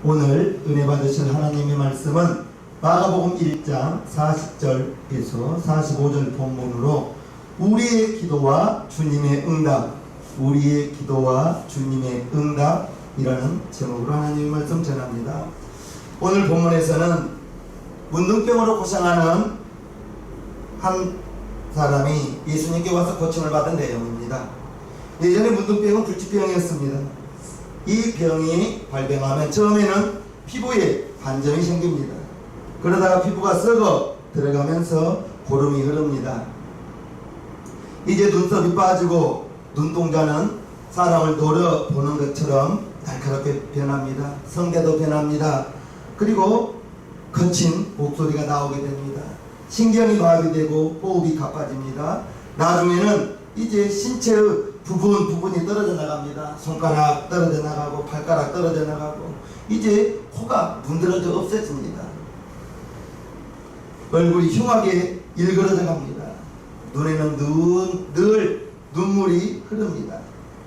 오늘 은혜 받으실 하나님의 말씀은 마가복음 1장 40절에서 45절 본문으로 우리의 기도와 주님의 응답, 우리의 기도와 주님의 응답이라는 제목으로 하나님의 말씀 전합니다. 오늘 본문에서는 문둥병으로 고생하는 한 사람이 예수님께 와서 고침을 받은 내용입니다. 예전에 문둥병은 불치병이었습니다. 이 병이 발병하면 처음에는 피부에 반점이 생깁니다. 그러다가 피부가 썩어 들어가면서 고름이 흐릅니다. 이제 눈썹이 빠지고 눈동자는 사람을 노려보는 것처럼 날카롭게 변합니다. 성대도 변합니다. 그리고 거친 목소리가 나오게 됩니다. 신경이 마비되고 호흡이 가빠집니다. 나중에는 이제 신체의 부분이 떨어져 나갑니다. 손가락 떨어져 나가고 발가락 떨어져 나가고 이제 코가 문드러져 없어집니다. 얼굴이 흉하게 일그러져 갑니다. 눈에는 늘 눈물이 흐릅니다.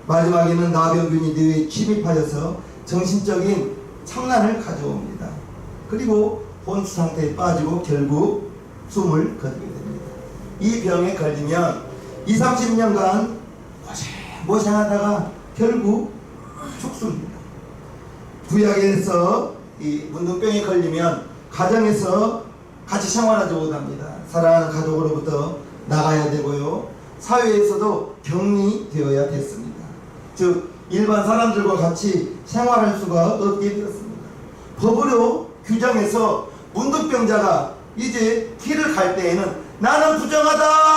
마지막에는 나병균이 뇌에 침입하여서 정신적인 참난을 가져옵니다. 그리고 혼수 상태에 빠지고 결국 숨을 거두게 됩니다. 이 병에 걸리면 20-30년간 고생하다가 결국 죽습니다. 구약에서 이 문둥병에 걸리면 가정에서 같이 생활하지 못합니다. 사랑하는 가족으로부터 나가야 되고요. 사회에서도 격리되어야 됐습니다. 즉 일반 사람들과 같이 생활할 수가 없게 되었습니다. 법으로 규정해서 문둥병자가 이제 길을 갈 때에는 나는 부정하다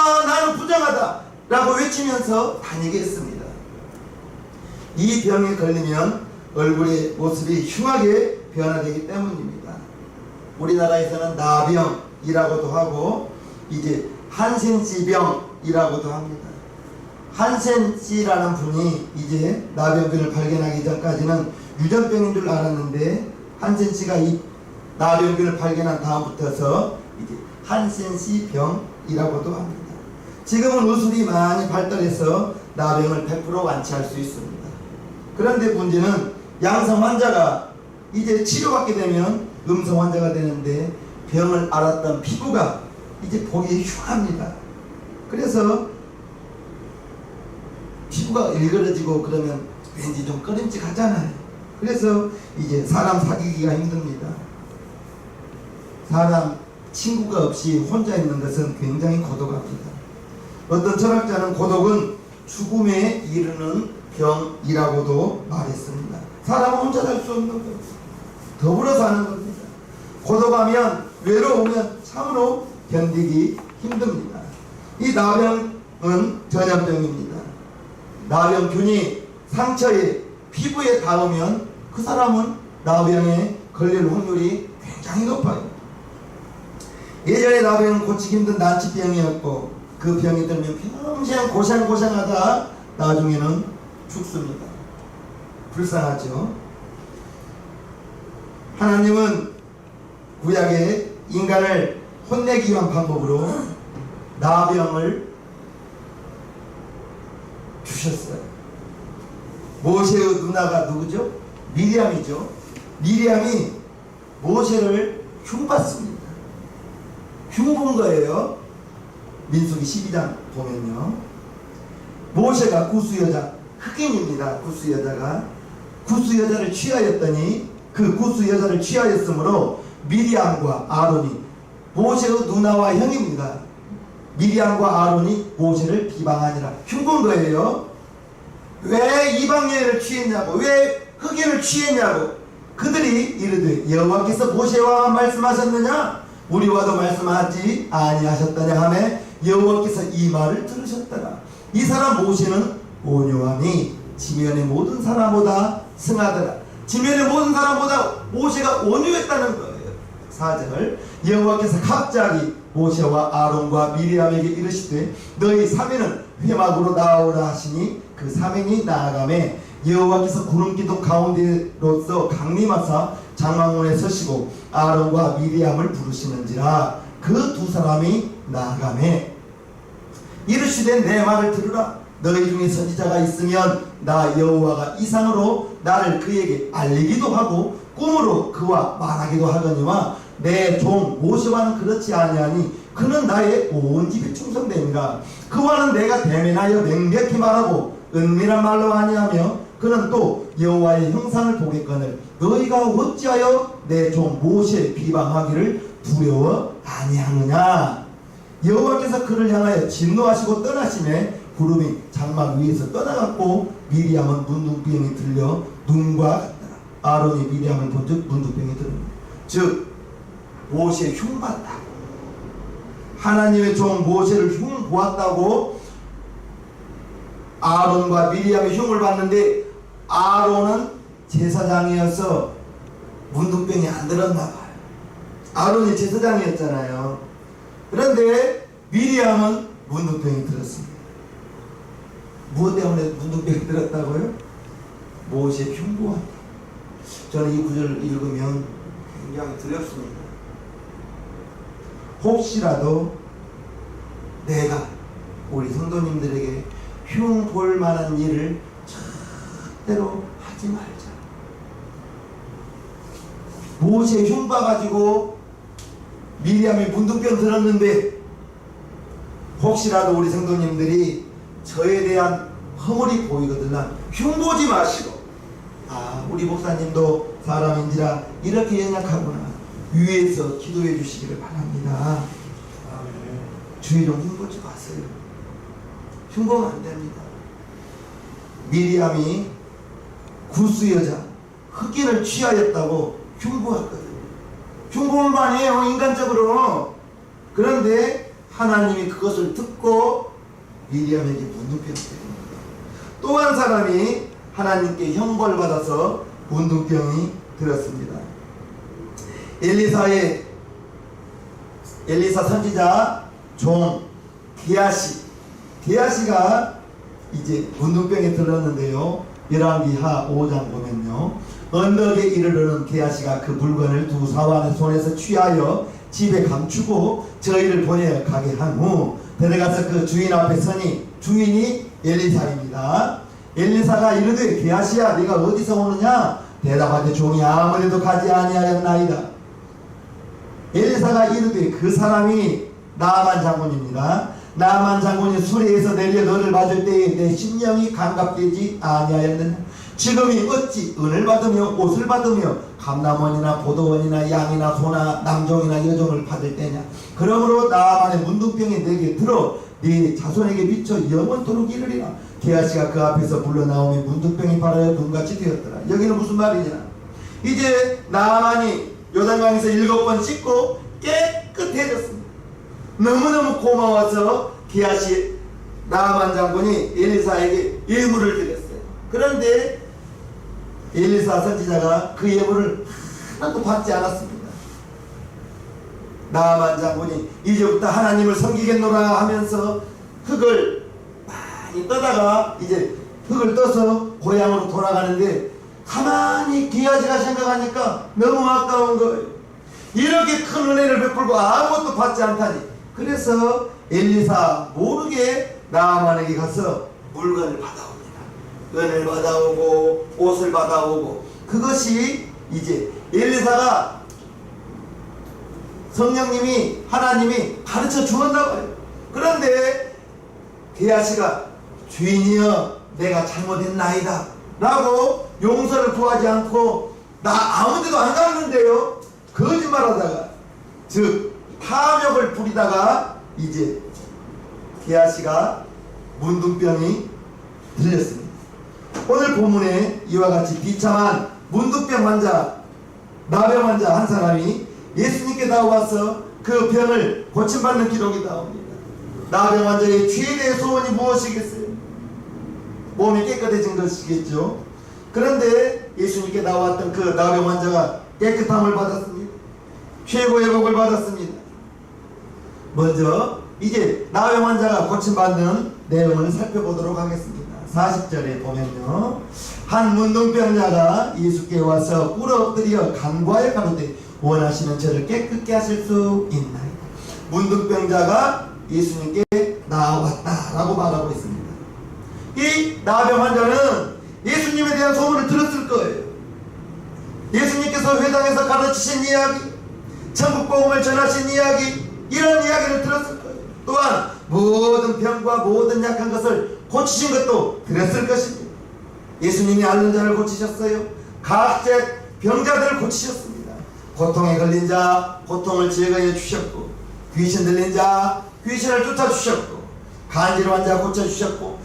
라고 외치면서 다니게 했습니다. 이 병에 걸리면 얼굴의 모습이 흉하게 변화되기 때문입니다. 우리나라에서는 나병이라고도 하고 이제 한센씨병이라고도 합니다. 한센씨라는 분이 이제 나병균을 발견하기 전까지는 유전병인 줄 알았는데 한센씨가 이 나병균을 발견한 다음부터서 이제 한센씨병이라고도 합니다. 지금은 의술이 많이 발달해서 나병을 100% 완치할 수 있습니다. 그런데 문제는 양성 환자가 이제 치료받게 되면 음성 환자가 되는데 병을 앓았던 피부가 이제 보기 흉합니다. 그래서 피부가 일그러지고 그러면 왠지 좀 꺼림직하잖아요. 그래서 이제 사람 사귀기가 힘듭니다. 사람 친구가 없이 혼자 있는 것은 굉장히 고독합니다. 어떤 철학자는 고독은 죽음에 이르는 병이라고도 말했습니다. 사람은 혼자 살 수 없는 겁니다. 더불어 사는 겁니다. 고독하면 외로우면 참으로 견디기 힘듭니다. 이 나병은 전염병입니다. 나병균이 상처에 피부에 닿으면 그 사람은 나병에 걸릴 확률이 굉장히 높아요. 예전에 나병은 고치기 힘든 난치병이었고 그 병이 들면 평생 고생하다 나중에는 죽습니다. 불쌍하죠. 하나님은 구약에 인간을 혼내기 위한 방법으로 나병을 주셨어요. 모세의 누나가 누구죠? 미리암이죠. 미리암이 모세를 흉봤습니다. 흉본 거예요. 민수기 12장 보면요. 모세가 구스여자, 흑인입니다. 구스여자가 구스여자를 취하였더니 그 구스여자를 취하였으므로 미리암과 아론이 모세의 누나와 형입니다. 미리암과 아론이 모세를 비방하니라. 흉본 거예요. 왜 이방 여인을 취했냐고, 왜 흑인을 취했냐고. 그들이 이르되 여호와께서 모세와 말씀하셨느냐? 우리와도 말씀하지 아니하셨더냐 하며 여호와께서 이 말을 들으셨더라. 이 사람 모세는 온유함이 지면의 모든 사람보다 승하더라. 지면의 모든 사람보다 모세가 온유했다는 거예요. 4절 여호와께서 갑자기 모세와 아론과 미리암에게 이르시되 너희 사면은 회막으로 나오라 하시니 그 사면이 나아가매 여호와께서 구름기둥 가운데로서 강림하사 장막문에 서시고 아론과 미리암을 부르시는지라. 그 두 사람이 나아가매 이르시되 내 말을 들으라. 너희 중에 선지자가 있으면 나 여호와가 이상으로 나를 그에게 알리기도 하고 꿈으로 그와 말하기도 하거니와 내 종 모세와는 그렇지 아니하니 그는 나의 온 집이 충성됨이라. 그와는 내가 대면하여 명백히 말하고 은밀한 말로 아니하며 그는 또 여호와의 형상을 보겠거늘 너희가 어찌하여 내 종 모세 비방하기를 두려워 아니하느냐. 여호와께서 그를 향하여 진노하시고 떠나심에 구름이 장막 위에서 떠나갔고 미리암은 문둥병이 들려 눈과 같더라. 아론이 미리암을 본즉 문둥병이 들었다. 즉 모세 흉봤다. 하나님의 종 모세를 흉 보았다고 아론과 미리암이 흉을 봤는데 아론은 제사장이어서 문둥병이 안 들었나 봐요. 아론이 제사장이었잖아요. 그런데 미리암은 문둥병이 들었습니다. 무엇 때문에 문둥병이 들었다고요? 모세 흉보한다. 저는 이 구절을 읽으면 굉장히 두렵습니다. 혹시라도 내가 우리 성도님들에게 흉 볼 만한 일을 절대로 하지 말자. 모세 흉 봐가지고 미리암이 문둥병 들었는데 혹시라도 우리 성도님들이 저에 대한 허물이 보이거든요. 흉 보지 마시고 우리 목사님도 사람인지라 이렇게 연약하구나 위에서 기도해 주시기를 바랍니다. 주의 종 흉보지 마세요. 흉보면 안 됩니다. 미리암이 구스 여자 흑인을 취하였다고 흉보했거든요. 흉보는 거 아니에요, 인간적으로. 그런데 하나님이 그것을 듣고 미리암에게 문둥병이 됩니다. 또 한 사람이 하나님께 형벌 받아서 문둥병이 들었습니다. 엘리사 선지자 종 게하시가 이제 문둥병에 들었는데요. 열왕기하 5장 보면요. 언덕에 이르르는 게하시가 그 물건을 두 사환의 손에서 취하여 집에 감추고 저희를 보내 가게 한 후 데려가서 그 주인 앞에 서니 주인이 엘리사입니다. 엘리사가 이르되 게하시야 네가 어디서 오느냐? 대답하되 종이 아무데도 가지 아니하였나이다. 엘리사가 이르되 그 사람이 나아만 장군입니다. 나아만 장군이 수레에서 내려 너를 맞을 때에 내 심령이 감갑되지 아니하였느냐? 지금이 어찌 은을 받으며 옷을 받으며 감남원이나 보도원이나 양이나 소나 남종이나 여종을 받을 때냐? 그러므로 나아만의 문둥병이 내게 들어 네 자손에게 미쳐 영원토록 이르리라. 게하시가 그 앞에서 물러나오며 문둥병이 발하여 눈같이 되었더라. 여기는 무슨 말이냐? 이제 나아만이 요단강에서 7번 씻고 깨끗해졌습니다. 너무너무 고마워서 게하시 나아만 장군이 엘리사에게 예물을 드렸어요. 그런데 엘리사 선지자가 그 예물을 하나도 받지 않았습니다. 나아만 장군이 이제부터 하나님을 섬기겠노라 하면서 흙을 많이 떠다가 이제 흙을 떠서 고향으로 돌아가는데 가만히 게하시가 생각하니까 너무 아까운 거예요. 이렇게 큰 은혜를 베풀고 아무것도 받지 않다니. 그래서 엘리사 모르게 나아만에게 가서 물건을 받아옵니다. 은을 받아오고 옷을 받아오고. 그것이 이제 엘리사가 성령님이 하나님이 가르쳐 주었나 봐요. 그런데 게하시가 주인이여 내가 잘못했나이다 라고 용서를 구하지 않고 나 아무데도 안 갔는데요. 거짓말하다가 즉 탐욕을 부리다가 이제 게하시가 문둥병이 들렸습니다. 오늘 본문에 이와 같이 비참한 문둥병 환자 나병 환자 한 사람이 예수님께 나와서 그 병을 고침받는 기록이 나옵니다. 나병 환자의 최대의 소원이 무엇이겠어요? 몸이 깨끗해진 것이겠죠. 그런데 예수님께 나왔던 그 나병 환자가 깨끗함을 받았습니다. 최고의 복을 받았습니다. 먼저 이제 나병 환자가 고침받는 내용을 살펴보도록 하겠습니다. 40절에 보면요. 한 문둥병자가 예수께 와서 꿇어 엎드려 간구하여 가로되 원하시는 저를 깨끗게 하실 수 있나이다. 문둥병자가 예수님께 나왔다라고 말하고 있습니다. 이 나병 환자는 예수님에 대한 소문을 들었을 거예요. 예수님께서 회당에서 가르치신 이야기, 천국 복음을 전하신 이야기, 이런 이야기를 들었을 거예요. 또한 모든 병과 모든 약한 것을 고치신 것도 들었을 것입니다. 예수님이 앓는 자를 고치셨어요. 각종 병자들을 고치셨습니다. 고통에 걸린 자 고통을 제거해 주셨고, 귀신 들린 자 귀신을 쫓아주셨고, 간지러운 자 고쳐주셨고,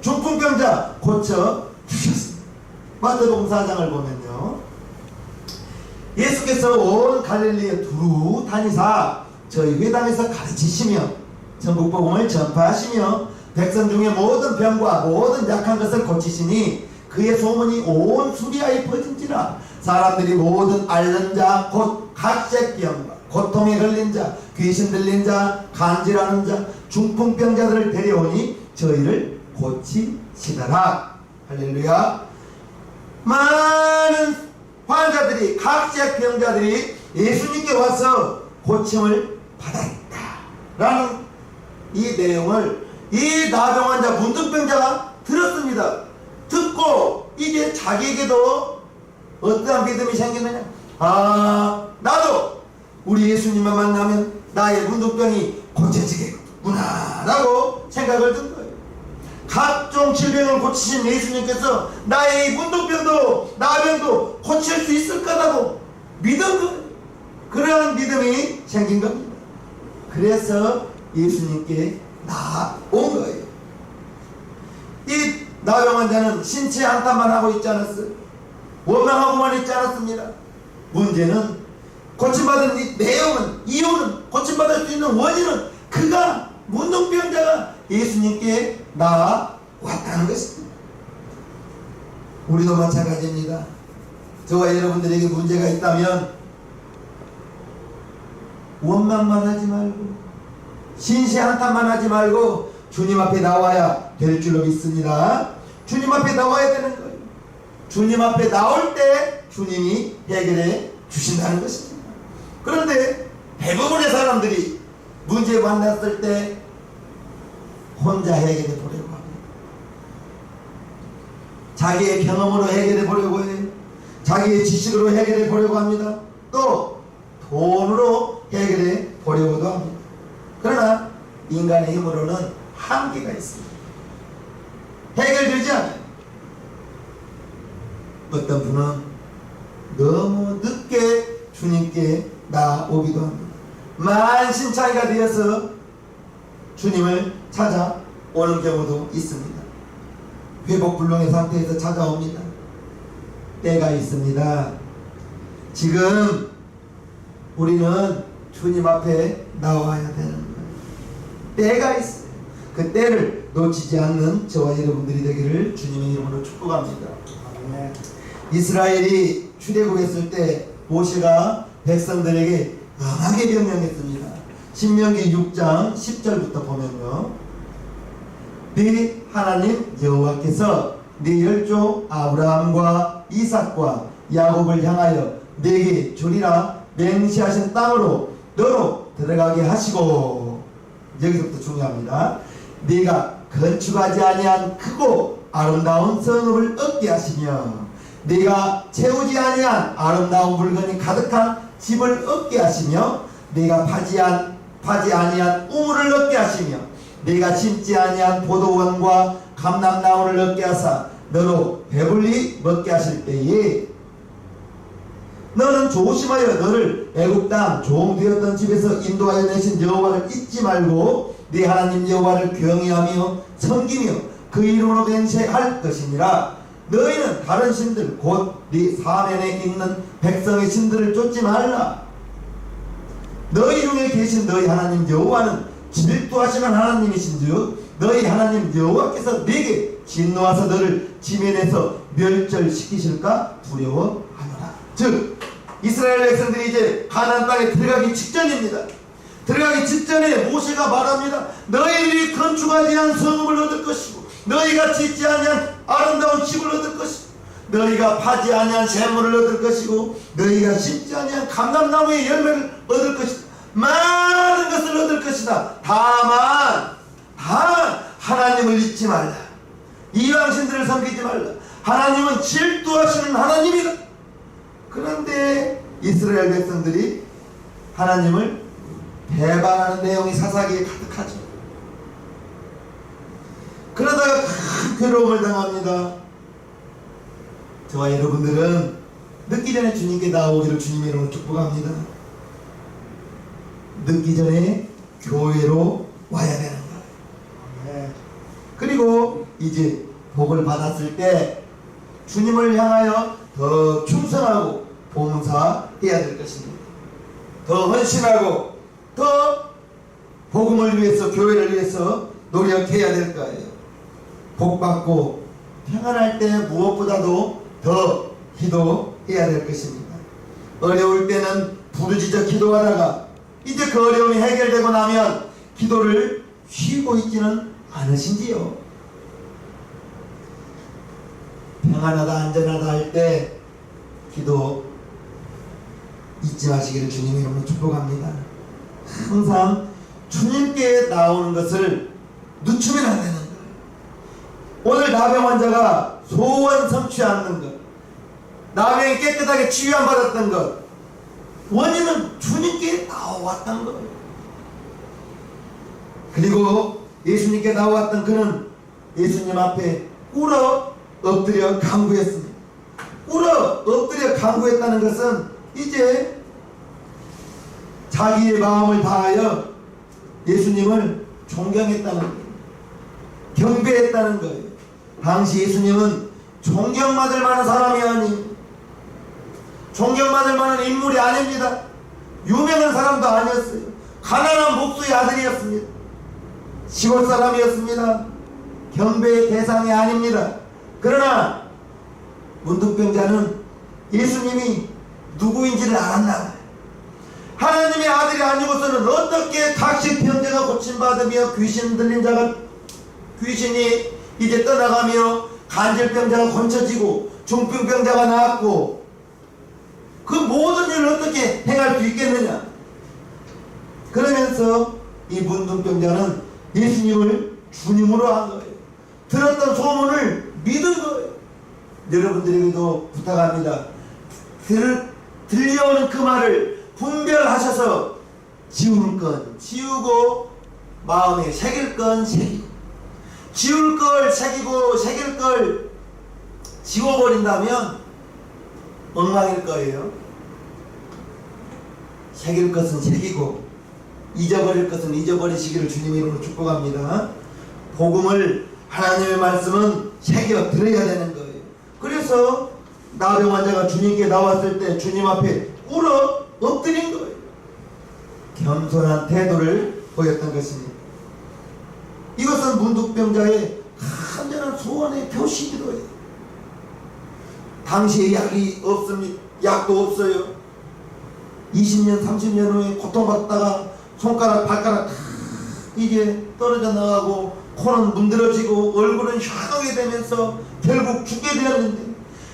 중풍병자 고쳐주셨습니다. 마태복음 4장을 보면요, 예수께서 온 갈릴리에 두루 다니사 저희 회당에서 가르치시며 천국복음을 전파하시며 백성 중에 모든 병과 모든 약한 것을 고치시니 그의 소문이 온 수리아에 퍼진지라. 사람들이 모든 앓는 자 곧 각색 병과 고통에 걸린 자, 귀신 들린 자, 간질하는 자, 중풍병자들을 데려오니 저희를 고치시더라. 할렐루야. 많은 환자들이, 각색 병자들이 예수님께 와서 고침을 받았다라는 이 내용을 이 나병 환자, 문둥병자가 들었습니다. 듣고 이제 자기에게도 어떠한 믿음이 생기느냐? 아, 나도 우리 예수님만 만나면 나의 문둥병이 고쳐지겠구나 라고 생각을 든 거예요. 각종 질병을 고치신 예수님께서 나의 이 문둥병도 나병도 고칠 수 있을 거라고 믿은 거예요. 그러한 믿음이 생긴 겁니다. 그래서 예수님께 나온 거예요. 이 나병 환자는 신체 한탄만 하고 있지 않았어요. 원망하고만 있지 않았습니다. 문제는 고침받은 이 내용은, 이유는, 고침받을 수 있는 원인은 그가, 문둥병자가 예수님께 나왔다는 것입니다. 우리도 마찬가지입니다. 저와 여러분들에게 문제가 있다면 원망만 하지 말고, 신세 한탄만 하지 말고 주님 앞에 나와야 될 줄로 믿습니다. 주님 앞에 나와야 되는 거예요. 주님 앞에 나올 때 주님이 해결해 주신다는 것입니다. 그런데 대부분의 사람들이 문제 만났을 때 혼자 해결해 보려고 합니다. 자기의 경험으로 해결해 보려고 해요. 자기의 지식으로 해결해 보려고 합니다. 또 돈으로 해결해 보려고도 합니다. 그러나 인간의 힘으로는 한계가 있습니다. 해결되지 않아요. 어떤 분은 너무 늦게 주님께 나오기도 합니다. 만신창이가 되어서 주님을 찾아오는 경우도 있습니다. 회복불능의 상태에서 찾아옵니다. 때가 있습니다. 지금 우리는 주님 앞에 나와야 되는 거예요. 때가 있어요. 그 때를 놓치지 않는 저와 여러분들이 되기를 주님의 이름으로 축복합니다. 아멘. 이스라엘이 출애굽했을 때 모세가 백성들에게 강하게 명령했습니다. 신명기 6장 10절부터 보면요, 네 하나님 여호와께서 네 열조 아브라함과 이삭과 야곱을 향하여 내게 주리라 맹세하신 땅으로 너로 들어가게 하시고, 여기서부터 중요합니다. 네가 건축하지 아니한 크고 아름다운 성읍을 얻게 하시며 네가 채우지 아니한 아름다운 물건이 가득한 집을 얻게 하시며 네가 파지 아니한 우물을 얻게 하시며 네가 심지 아니한 포도원과 감람나무를 얻게 하사 너로 배불리 먹게 하실 때에 너는 조심하여 너를 애굽 땅 종되었던 집에서 인도하여 내신 여호와를 잊지 말고 네 하나님 여호와를 경외하며 섬기며 그 이름으로 맹세할 것이니라. 너희는 다른 신들 곧 네 사면에 있는 백성의 신들을 쫓지 말라. 너희 중에 계신 너희 하나님 여호와는 질투하시는 하나님이신즉 너희 하나님 여호와께서 네게 진노하사 너를 지면에서 멸절시키실까 두려워하노라. 즉 이스라엘 백성들이 이제 가나안 땅에 들어가기 직전입니다. 들어가기 직전에 모세가 말합니다. 너희들이 건축하지 않은 성읍을 얻을 것이고 너희가 짓지 아니한 아름다운 집을 얻을 것이고 너희가 파지 아니한 재물을 얻을 것이고 너희가 심지 아니한 감람나무의 열매를 얻을 것이다. 많은 것을 얻을 것이다. 다만 하나님을 잊지 말라. 이방신들을 섬기지 말라. 하나님은 질투하시는 하나님이다. 그런데 이스라엘 백성들이 하나님을 배반하는 내용이 사사기에 가득하죠. 그러다가 큰 괴로움을 당합니다. 저와 여러분들은 늦기 전에 주님께 나오기를 주님의 이름으로 축복합니다. 늦기 전에 교회로 와야 되는 거예요. 그리고 이제 복을 받았을 때 주님을 향하여 더 충성하고 봉사해야 될 것입니다. 더 헌신하고 더 복음을 위해서, 교회를 위해서 노력해야 될 거예요. 복 받고 평안할 때 무엇보다도 더 기도해야 될 것입니다. 어려울 때는 부르짖어 기도하다가 이제 그 어려움이 해결되고 나면 기도를 쉬고 있지는 않으신지요? 평안하다 안전하다 할 때 기도 잊지 마시기를 주님의 이름으로 축복합니다. 항상 주님께 나오는 것을 늦추면 안 되는 거예요. 오늘 나병 환자가 소원 성취 않는 것, 나병이 깨끗하게 치유 안 받았던 것, 원인은 주님께 나왔던 거예요. 그리고 예수님께 나왔던 그는 예수님 앞에 꿇어 엎드려 간구했습니다. 꿇어 엎드려 간구했다는 것은 이제 자기의 마음을 다하여 예수님을 존경했다는 거예요. 경배했다는 거예요. 당시 예수님은 존경받을 만한 사람이 아니에요. 존경받을 만한 인물이 아닙니다. 유명한 사람도 아니었어요. 가난한 목수의 아들이었습니다. 시골 사람이었습니다. 경배의 대상이 아닙니다. 그러나 문둥병자는 예수님이 누구인지를 알았나 봐요. 하나님의 아들이 아니고서는 어떻게 각식병자가 고침받으며 귀신 들린 자가 귀신이 이제 떠나가며 간질병자가 고쳐지고 중풍병자가 나았고 그 모든 일을 어떻게 행할 수 있겠느냐. 그러면서 이 문둥병자는 예수님을 주님으로 한 거예요. 들었던 소문을 믿은 거예요. 여러분들에게도 부탁합니다. 들려오는 그 말을 분별하셔서 지울 건 지우고 마음에 새길 건 새기고, 지울 걸 새기고 새길 걸 지워버린다면 엉망일 거예요. 새길 것은 새기고 잊어버릴 것은 잊어버리시기를 주님의 이름으로 축복합니다. 복음을, 하나님의 말씀은 새겨 들어야 되는 거예요. 그래서 나병 환자가 주님께 나왔을 때 주님 앞에 꿇어 엎드린 거예요. 겸손한 태도를 보였던 것입니다. 이것은 문둥병자의 간절한 소원의 표시기도 해요. 당시에 약이 없습니다. 약도 없어요. 20년 30년 후에 고통받다가 손가락 발가락 이게 떨어져 나가고 코는 문드러지고 얼굴은 흉하게 되면서 결국 죽게 되었는데,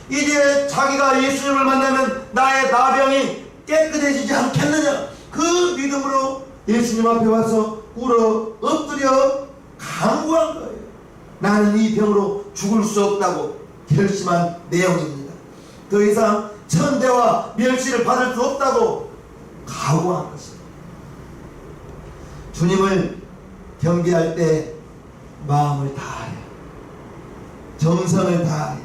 이제 자기가 예수님을 만나면 나의 나병이 깨끗해지지 않겠느냐, 그 믿음으로 예수님 앞에 와서 울어 엎드려 간구한 거예요. 나는 이 병으로 죽을 수 없다고 결심한 내용입니다. 더 이상 천대와 멸시를 받을 수 없다고 각오한 것입니다. 주님을 경배할 때 마음을 다하여, 정성을 다하여,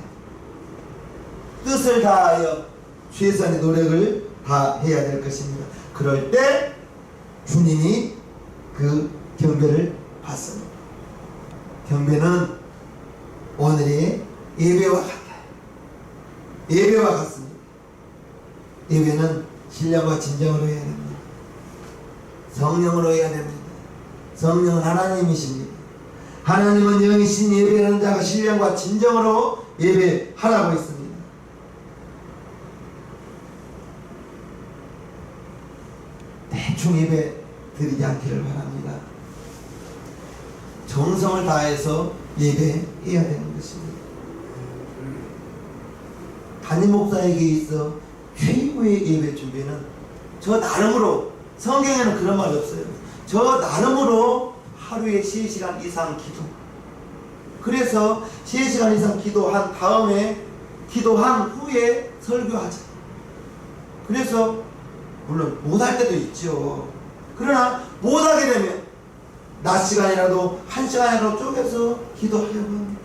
뜻을 다하여 최선의 노력을 다해야 될 것입니다. 그럴 때 주님이 그 경배를 받습니다. 경배는 오늘의 예배와 같아요. 예배와 같습니다. 예배는 신령과 진정으로 해야 됩니다. 성령으로 해야 됩니다. 성령은 하나님이십니다. 하나님은 영이신 예배하는 자가 신령과 진정으로 예배하라고 했습니다. 대충 예배 드리지 않기를 바랍니다. 정성을 다해서 예배해야 되는 것입니다. 담임 목사에게 있어 최고의 예배 준비는 저 나름으로, 성경에는 그런 말이 없어요. 저 나름으로 하루에 3시간 이상 기도, 그래서 3시간 이상 기도한 다음에 기도한 후에 설교하자. 그래서 물론 못할 때도 있죠. 그러나 못하게 되면 낮 시간이라도 1시간이라도 쪼개서 기도하려고 합니다.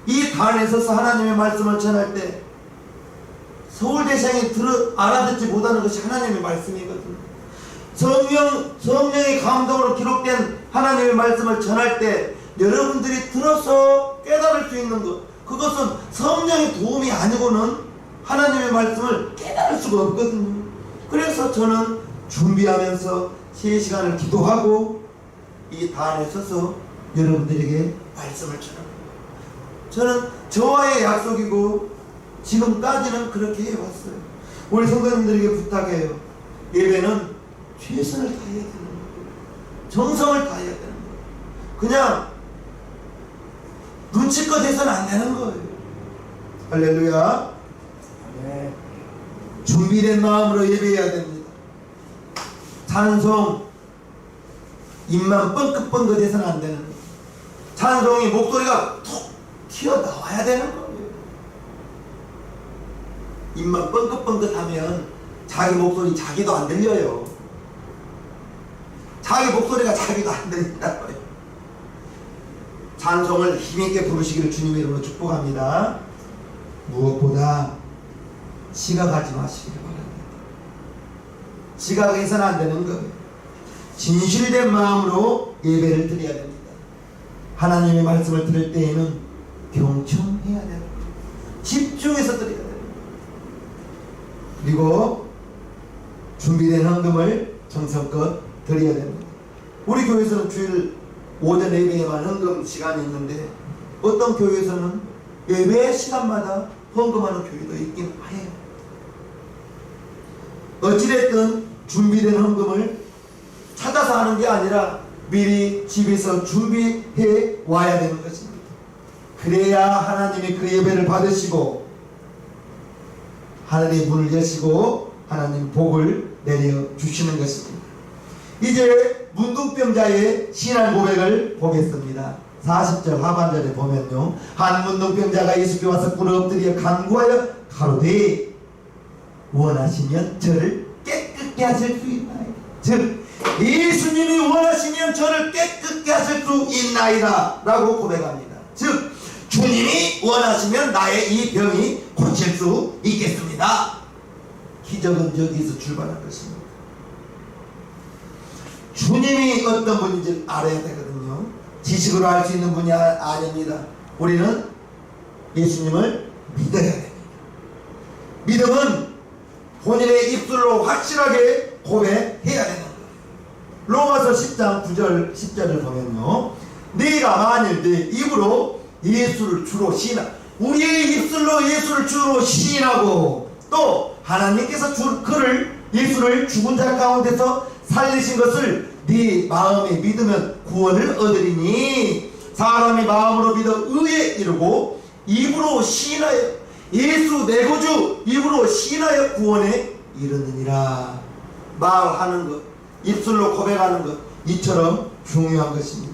이 단에 서서 하나님의 말씀을 전할 때 서울대생이 알아듣지 못하는 것이 하나님의 말씀이거든요. 성령의 감동으로 기록된 하나님의 말씀을 전할 때 여러분들이 들어서 깨달을 수 있는 것, 그것은 성령의 도움이 아니고는 하나님의 말씀을 깨달을 수가 없거든요. 그래서 저는 준비하면서 3시간을 기도하고 이 단에 서서 여러분들에게 말씀을 전합니다. 저는 저와의 약속이고 지금까지는 그렇게 해왔어요. 우리 성도님들에게 부탁해요. 예배는 최선을 다해야 되는 거예요. 정성을 다해야 되는 거예요. 그냥 눈치껏 해서는 안 되는 거예요. 할렐루야. 네. 준비된 마음으로 예배해야 됩니다. 찬송 입만 뻥긋뻥긋 해서는 안 되는 거예요. 찬송이 목소리가 툭 튀어나와야 되는 거예요. 입만 뻥긋뻥긋 하면 자기 목소리 자기도 안 들려요. 자기 목소리가 자기도 안 들린다고요. 찬송을 힘있게 부르시기를 주님의 이름으로 축복합니다. 무엇보다 지각하지 마시기를 바랍니다. 지각해서는 안 되는 거예요. 진실된 마음으로 예배를 드려야 됩니다. 하나님의 말씀을 들을 때에는 경청해야 돼요. 집중해서 드려야 돼요. 그리고 준비된 헌금을 정성껏 드려야 됩니다. 우리 교회에서는 주일 오전 예배에만 헌금 시간이 있는데 어떤 교회에서는 예배 시간마다 헌금하는 교회도 있긴 해요. 어찌됐든 준비된 헌금을 찾아서 하는 게 아니라 미리 집에서 준비해 와야 되는 것입니다. 그래야 하나님이 그 예배를 받으시고 하늘의 문을 여시고 하나님 복을 내려주시는 것입니다. 이제 문둥병자의 신앙 고백을 보겠습니다. 40절 하반절에 보면요, 한 문둥병자가 예수께 와서 꿇어 엎드려 간구하여 가로되 원하시면 저를 깨끗게 하실 수 있나이다. 즉 예수님이 원하시면 저를 깨끗게 하실 수 있나이다 라고 고백합니다. 즉 주님이 원하시면 나의 이 병이 고칠 수 있겠습니다. 기적은 여기서 출발한 것입니다. 주님이 어떤 분인지 알아야 되거든요. 지식으로 알 수 있는 분이 아닙니다. 우리는 예수님을 믿어야 됩니다. 믿음은 본인의 입술로 확실하게 고백해야 되는 거예요. 로마서 10장 9절 10절을 보면요, 네가 만일 네 입으로 예수를 주로 시인하, 우리의 입술로 예수를 주로 시인하고 또 하나님께서 그를 예수를 죽은 자 가운데서 살리신 것을 네 마음에 믿으면 구원을 얻으리니 사람이 마음으로 믿어 의에 이르고 입으로 시인하여 예수 내 구주 입으로 시인하여 구원에 이르느니라. 말하는 것, 입술로 고백하는 것, 이처럼 중요한 것입니다.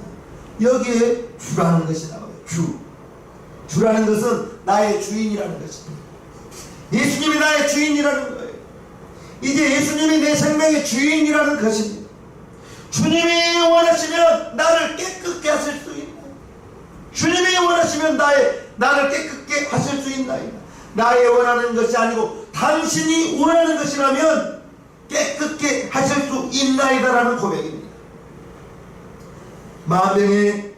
여기에 주라는 것이 나와요. 주라는 것은 나의 주인이라는 것입니다. 예수님이 나의 주인이라는 거예요. 이제 예수님이 내 생명의 주인이라는 것입니다. 주님이 원하시면 나를 깨끗게 하실 수 있나이다. 주님이 원하시면 나를 깨끗게 하실 수 있나이다. 나의 원하는 것이 아니고 당신이 원하는 것이라면 깨끗게 하실 수 있나이다 라는 고백입니다. 만병의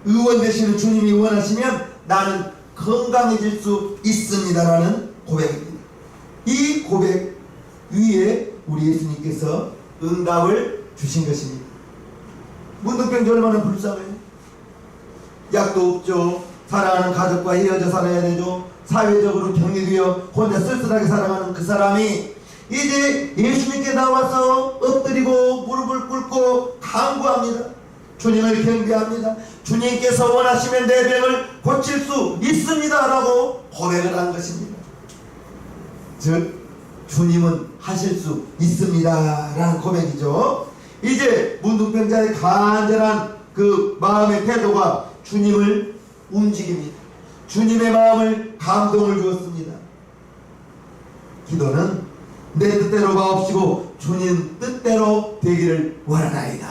의원 되시는 주님이 원하시면 나는 건강해질 수 있습니다 라는 고백입니다. 이 고백 위에 우리 예수님께서 응답을 주신 것입니다. 문둥병자 얼마나 불쌍해요. 약도 없죠. 사랑하는 가족과 헤어져 살아야 되죠. 사회적으로 격리되어 혼자 쓸쓸하게 살아가는 그 사람이 이제 예수님께 나와서 엎드리고 무릎을 꿇고 간구합니다. 주님을 경배합니다. 주님께서 원하시면 내 병을 고칠 수 있습니다 라고 고백을 한 것입니다. 즉 주님은 하실 수 있습니다 라는 고백이죠. 이제 문둥병자의 간절한 그 마음의 태도가 주님을 움직입니다. 주님의 마음을 감동을 주었습니다. 기도는 내 뜻대로 마옵시고 주님 뜻대로 되기를 원하나이다.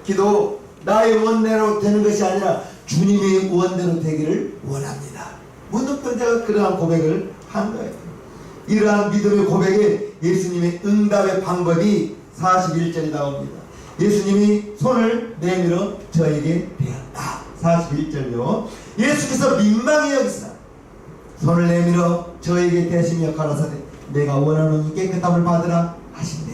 기도 나의 원대로 되는 것이 아니라 주님의 원대로 되기를 원합니다. 문득병자가 그러한 고백을 한 거예요. 이러한 믿음의 고백에 예수님의 응답의 방법이 41절에 나옵니다. 예수님이 손을 내밀어 저에게 대었다. 41절요. 예수께서 민망히 여기사 손을 내밀어 저에게 대시며 가라사대 내가 원하는 깨끗함을 받으라 하신대.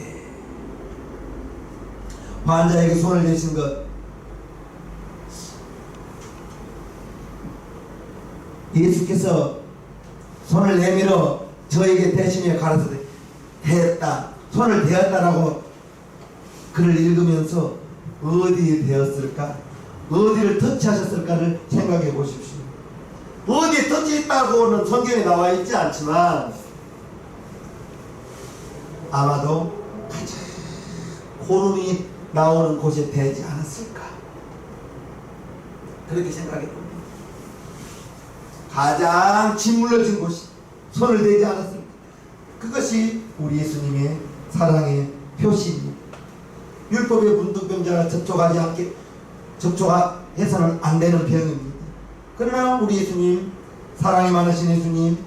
환자에게 손을 대신 것, 예수께서 손을 내밀어 저에게 대시며 가라사대 대었다, 손을 대었다라고 글을 읽으면서 어디에 대었을까? 어디를 터치하셨을까를 생각해 보십시오. 어디에 터치했다고는 성경에 나와 있지 않지만 아마도 가장 고름이 나오는 곳에 대지 않았을까? 그렇게 생각해 봅니다. 가장 짓물러진 곳이 손을 대지 않았을까? 그것이 우리 예수님의 사랑의 표시입니다. 율법의 문둥병자가 접촉해서는 안 되는 병입니다. 그러나 우리 예수님, 사랑이 많으신 예수님,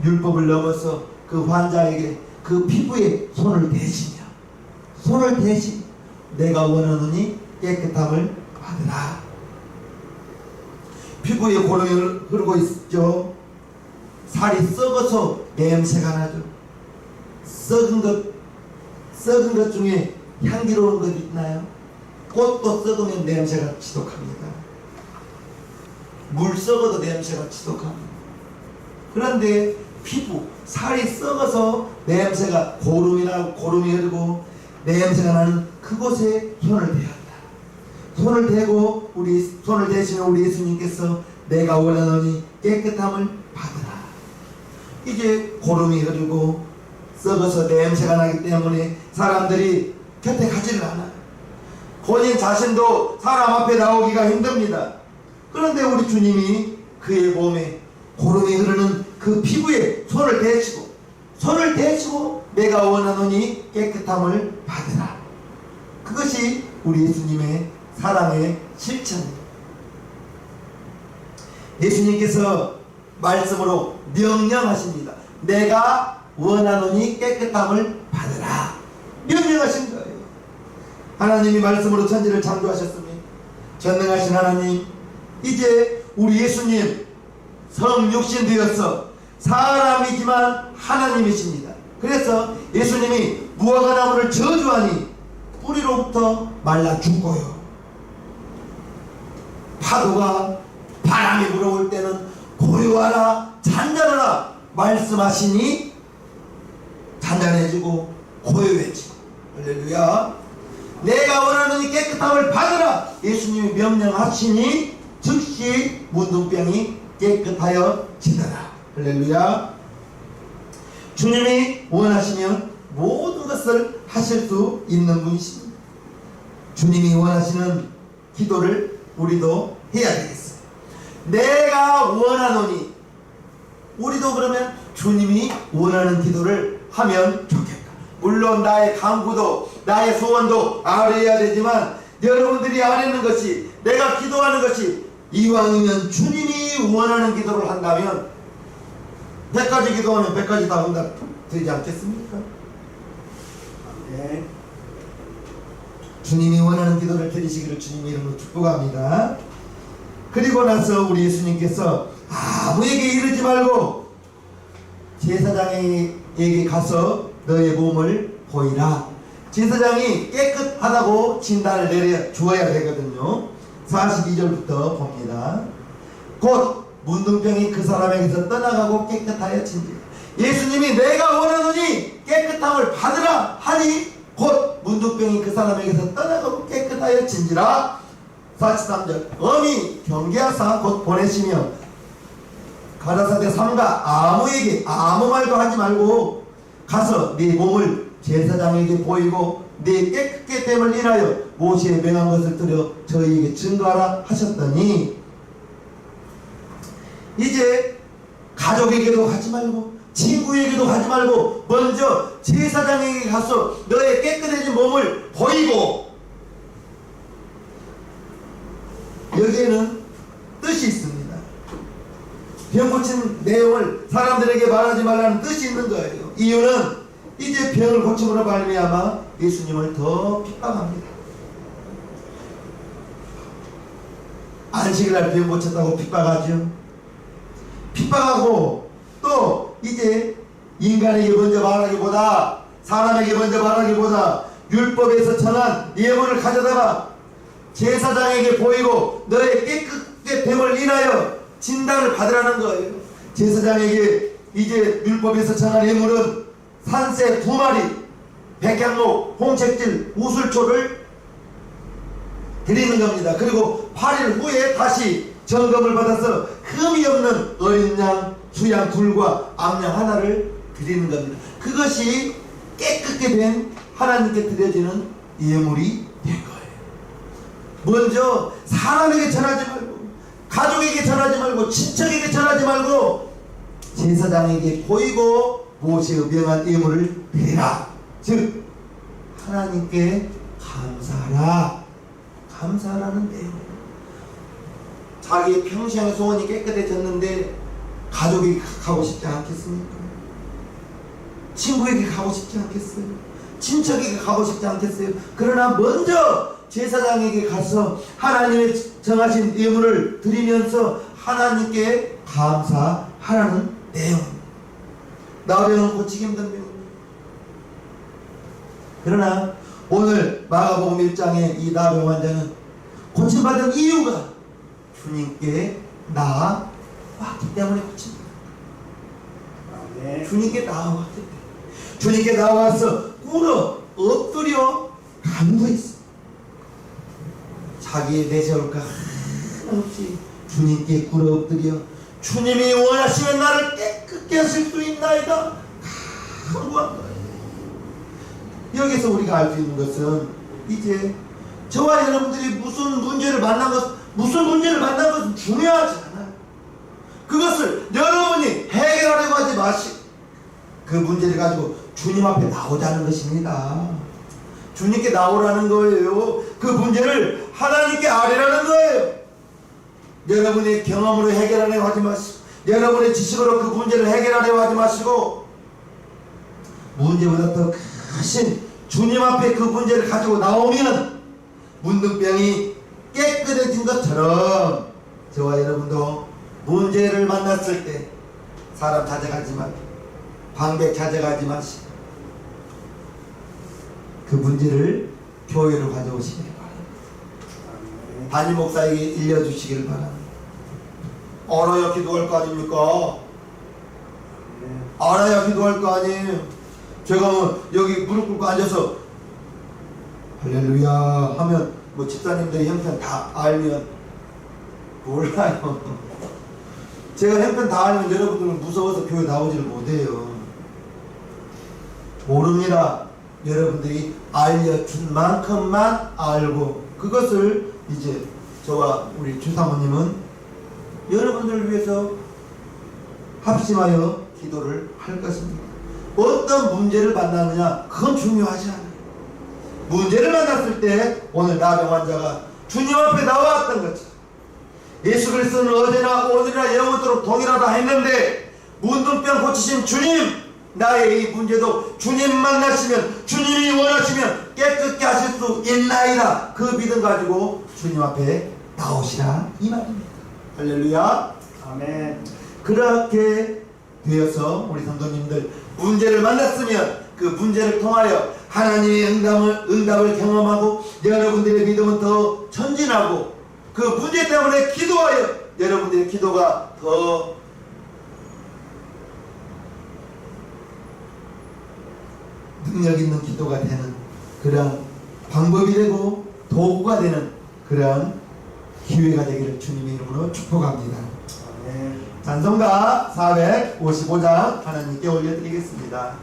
율법을 넘어서 그 환자에게 그 피부에 손을 대시며 내가 원하노니 깨끗함을 받으라. 피부에 고름이 흐르고 있죠. 살이 썩어서 냄새가 나죠. 썩은 것 중에 향기로운 것 있나요? 꽃도 썩으면 냄새가 지독합니다. 물 썩어도 냄새가 지독합니다. 그런데 피부, 살이 썩어서 냄새가 고름이 흐르고 냄새가 나는 그곳에 손을 대었다. 손을 대고 손을 대시는 우리 예수님께서 내가 원하노니 깨끗함을 받으라. 이제 고름이 흐르고 썩어서 냄새가 나기 때문에 사람들이 곁에 가지를 않아요. 본인 자신도 사람 앞에 나오기가 힘듭니다. 그런데 우리 주님이 그의 몸에 고름이 흐르는 그 피부에 손을 대시고 내가 원하노니 깨끗함을 받으라. 그것이 우리 예수님의 사랑의 실천입니다. 예수님께서 말씀으로 명령하십니다. 내가 원하노니 깨끗함을 받으라. 명령하신 거예요. 하나님이 말씀으로 천지를 창조하셨습니다. 전능하신 하나님, 이제 우리 예수님 성육신 되어서 사람이지만 하나님이십니다. 그래서 예수님이 무화과 나무를 저주하니 뿌리로부터 말라 죽고요. 파도가 바람이 불어올 때는 고요하라 잔잔하라 말씀하시니 잔잔해지고 고요해지고. 할렐루야. 내가 원하는 깨끗함을 받으라 예수님이 명령하시니 즉시 문둥병이 깨끗하여 지더라. 할렐루야. 주님이 원하시면 모든 것을 하실 수 있는 분이십니다. 주님이 원하시는 기도를 우리도 해야 되겠어요. 내가 원하노니, 우리도 그러면 주님이 원하는 기도를 하면 좋겠다. 물론 나의 간구도 나의 소원도 아뢰어야 되지만 여러분들이 아뢰는 것이, 내가 기도하는 것이 이왕이면 주님이 원하는 기도를 한다면 100가지 기도하면 100가지 다 응답 되지 않겠습니까? 네. 주님이 원하는 기도를 드리시기를 주님 이름으로 축복합니다. 그리고 나서 우리 예수님께서 아무에게 이르지 말고 제사장에게 가서 너의 몸을 보이라. 제사장이 깨끗하다고 진단을 내려 주어야 되거든요. 42절부터 봅니다. 곧 문둥병이 그 사람에게서 떠나가고 깨끗하여진지라. 예수님이 내가 원하노니 깨끗함을 받으라 하니 곧 문둥병이 그 사람에게서 떠나가고 깨끗하여진지라. 43절 엄히 경계하사 곧 보내시며 가라사대 삼가 아무에게 아무 말도 하지 말고 가서 네 몸을 제사장에게 보이고 내 깨끗게 됨을 인하여 모세의 명한 것을 들여 저희에게 증거하라 하셨더니, 이제 가족에게도 가지 말고 친구에게도 가지 말고 먼저 제사장에게 가서 너의 깨끗해진 몸을 보이고, 여기에는 뜻이 있습니다. 병 고친 내용을 사람들에게 말하지 말라는 뜻이 있는 거예요. 이유는 이제 병을 고침으로 말미암아 예수님을 더 핍박합니다. 안식일 날 병 고쳤다고 핍박하죠. 핍박하고 또 이제 인간에게 먼저 말하기보다, 사람에게 먼저 말하기보다 율법에서 전한 예물을 가져다가 제사장에게 보이고 너의 깨끗게 됨을 인하여 진단을 받으라는 거예요. 제사장에게 이제 율법에서 전한 예물은 산새 2마리, 백향목, 홍책질, 우술초를 드리는 겁니다. 그리고 8일 후에 다시 점검을 받아서 흠이 없는 어린 양, 수양 둘과 암양 하나를 드리는 겁니다. 그것이 깨끗게 된 하나님께 드려지는 예물이 된 거예요. 먼저 사람에게 전하지 말고, 가족에게 전하지 말고, 친척에게 전하지 말고 제사장에게 보이고 모세의 명한 예물을 드리라. 즉 하나님께 감사하라. 감사하라는 내용입니다. 자기의 평생의 소원이 깨끗해졌는데 가족에게 가고 싶지 않겠습니까? 친구에게 가고 싶지 않겠어요? 친척에게 가고 싶지 않겠어요? 그러나 먼저 제사장에게 가서 하나님의 정하신 예물을 드리면서 하나님께 감사하라는 내용입니다. 나병은 고치기 힘든 병입니다. 그러나 오늘 마가복음 1장의 이 나병 환자는 고침받은 이유가 주님께 나아왔기 때문에 고칩니다. 주님께 나아왔기 때문에, 주님께 나와서 꿇어 엎드려 간구했어. 자기의 내세울까 없이 주님께 꿇어 엎드려 주님이 원하시면 나를 깨끗게 하실 수 있나이다 간구한 거예요. 여기서 우리가 알 수 있는 것은 이제 저와 여러분들이 무슨 문제를 만난 것은 중요하지 않아요. 그것을 여러분이 해결하려고 하지 마시고 그 문제를 가지고 주님 앞에 나오자는 것입니다. 주님께 나오라는 거예요. 그 문제를 하나님께 아뢰라는 거예요. 여러분의 경험으로 해결하려고 하지 마시고, 여러분의 지식으로 그 문제를 해결하려고 하지 마시고, 문제보다 더 크신 주님 앞에 그 문제를 가지고 나오면 문둥병이 깨끗해진 것처럼 저와 여러분도 문제를 만났을 때 사람 찾아가지 말고, 방백 찾아가지 마시고 그 문제를 교회로 가져오시길 바랍니다. 담임 목사에게 일려주시길 바랍니다. 알아야 기도할 거 아닙니까? 알아야 기도할 거 아니에요. 제가 뭐 여기 무릎 꿇고 앉아서 할렐루야 하면 뭐 집사님들의 형편 다 알면 몰라요. 제가 형편 다 알면 여러분들은 무서워서 교회 나오지를 못해요. 모릅니다. 여러분들이 알려준 만큼만 알고 그것을 이제 저와 우리 주사모님은 여러분들을 위해서 합심하여 기도를 할 것입니다. 어떤 문제를 만나느냐 그건 중요하지 않아요. 문제를 만났을 때 오늘 나병 환자가 주님 앞에 나왔던 거죠. 예수 그리스도는 어제나 오늘이나 영원토록 동일하다 했는데 문둥병 고치신 주님, 나의 이 문제도 주님 만나시면, 주님이 원하시면 깨끗게 하실 수 있나이다. 그 믿음 가지고 주님 앞에 나오시라 이 말입니다. 할렐루야. 아멘. 그렇게 되어서 우리 성도님들 문제를 만났으면 그 문제를 통하여 하나님의 응답을 경험하고 여러분들의 믿음은 더 전진하고 그 문제 때문에 기도하여 여러분들의 기도가 더 능력 있는 기도가 되는 그런 방법이 되고 도구가 되는 그런 기회가 되기를 주님의 이름으로 축복합니다. 찬송가 455장 하나님께 올려드리겠습니다.